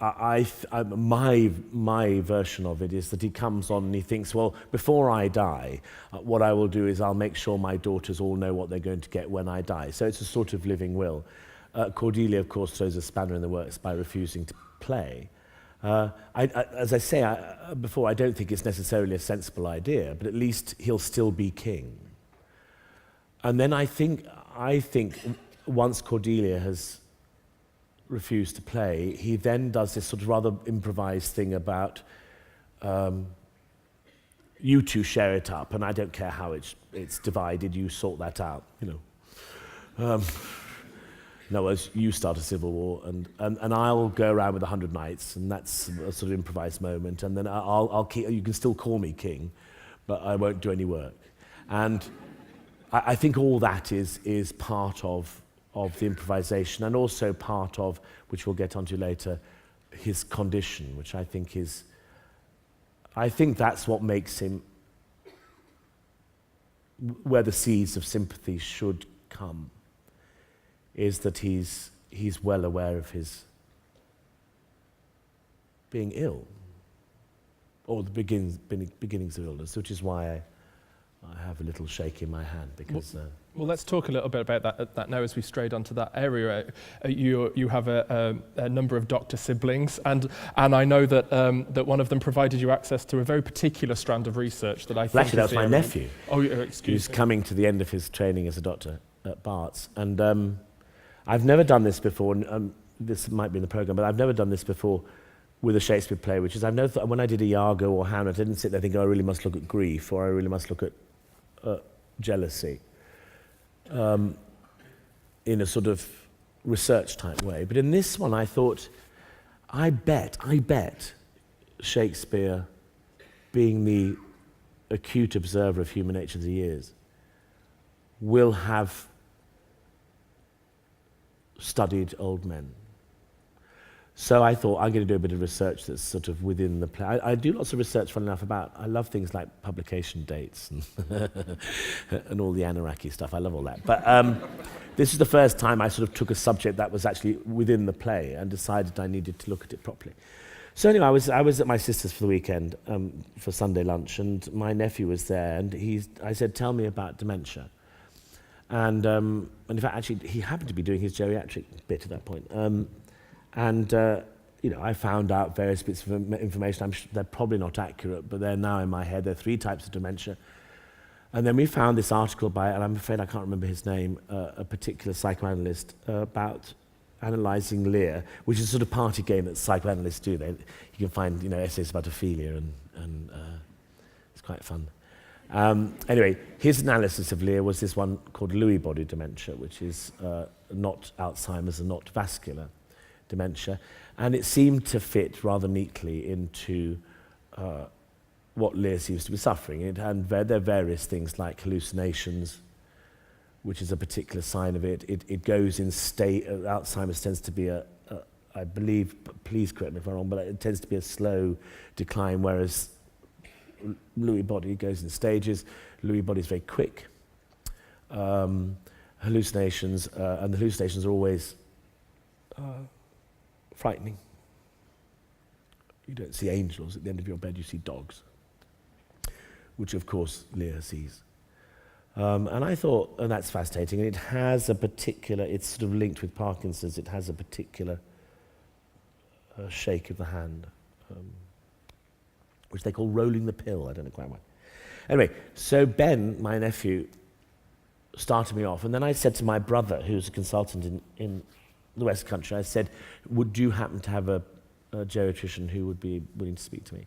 my version of it is that he comes on and he thinks, well, before I die, what I will do is I'll make sure my daughters all know what they're going to get when I die. So it's a sort of living will. Cordelia, of course, throws a spanner in the works by refusing to play. As I say before, I don't think it's necessarily a sensible idea, but at least he'll still be king. And then I think once Cordelia has refused to play, he then does this sort of rather improvised thing about you two share it up, and I don't care how it's divided, you sort that out, you know. In other words, you start a civil war, and I'll go around with 100 knights, and that's a sort of improvised moment, and then I'll keep, you can still call me king, but I won't do any work. And I think all that is part of the improvisation, and also part of, which we'll get onto later, his condition, which I think that's what makes him where the seeds of sympathy should come, is that he's well aware of his being ill, or the beginnings of illness, which is why I have a little shake in my hand, because... Well, let's talk a little bit about that now as we strayed onto that area. You have a number of doctor siblings, and I know that that one of them provided you access to a very particular strand of research that I think... Actually, that was my nephew. Oh, excuse me. Who's coming to the end of his training as a doctor at Bart's. And I've never done this before, and this might be in the programme, but I've never done this before with a Shakespeare play, which is I've noticed that when I did Iago or Hamlet, I didn't sit there thinking, oh, I really must look at grief, or I really must look at jealousy. In a sort of research type way. But in this one I thought, I bet Shakespeare, being the acute observer of human nature that he is, will have studied old men. So I thought, I'm going to do a bit of research that's sort of within the play. I do lots of research, fun enough, I love things like publication dates and all the anarchy stuff. I love all that. But this is the first time I sort of took a subject that was actually within the play and decided I needed to look at it properly. So anyway, I was at my sister's for the weekend for Sunday lunch, and my nephew was there, and I said, tell me about dementia. And in fact, actually, he happened to be doing his geriatric bit at that point. You know, I found out various bits of information. I'm sure they're probably not accurate, but they're now in my head. There are 3 types of dementia. And then we found this article by, and I'm afraid I can't remember his name, a particular psychoanalyst, about analysing Lear, which is a sort of party game that psychoanalysts do. You can find, you know, essays about Ophelia, and it's quite fun. Anyway, his analysis of Lear was this one called Lewy Body Dementia, which is not Alzheimer's and not vascular dementia, and it seemed to fit rather neatly into what Lear seems to be suffering. There are various things like hallucinations, which is a particular sign of it. It goes in state. Alzheimer's tends to be I believe, please correct me if I'm wrong, but it tends to be a slow decline, whereas Lewy body goes in stages. Lewy body is very quick. Hallucinations, and the hallucinations are always frightening. You don't see angels at the end of your bed, you see dogs, which of course Lear sees. And I thought, and that's fascinating, and it has a particular, it's sort of linked with Parkinson's, it has a particular shake of the hand, which they call rolling the pill, I don't know quite why. Anyway, so Ben, my nephew, started me off, and then I said to my brother, who's a consultant in the West Country, I said, would you happen to have a geriatrician who would be willing to speak to me?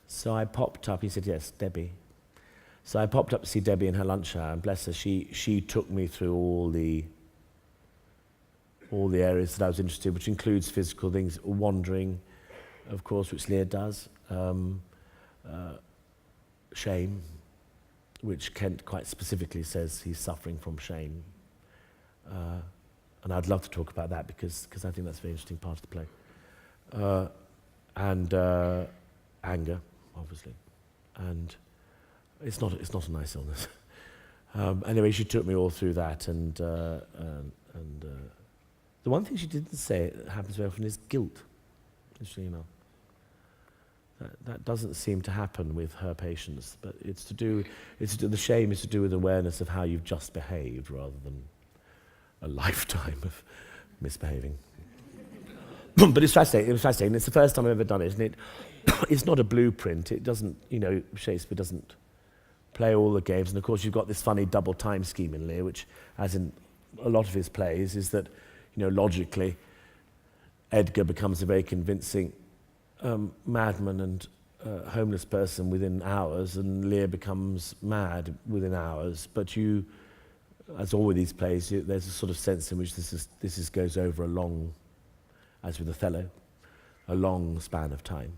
So I popped up, he said, yes, Debbie. So I popped up to see Debbie in her lunch hour, and bless her, she took me through all the areas that I was interested in, which includes physical things, wandering, of course, which Lear does, shame, which Kent quite specifically says he's suffering from shame. And I'd love to talk about that because I think that's a very interesting part of the play. And anger, obviously. And it's not a nice illness. Anyway, she took me all through that, and the one thing she didn't say happens very often is guilt. Interesting enough. That doesn't seem to happen with her patients, but the shame is to do with awareness of how you've just behaved rather than a lifetime of misbehaving. But it's fascinating. It's the first time I've ever done it, isn't it? It's not a blueprint. It doesn't, Shakespeare doesn't play all the games. And of course, you've got this funny double time scheme in Lear, which, as in a lot of his plays, is that, logically, Edgar becomes a very convincing madman and homeless person within hours, and Lear becomes mad within hours. But you, as all with these plays, there's a sort of sense in which this goes over a long, as with Othello, a long span of time.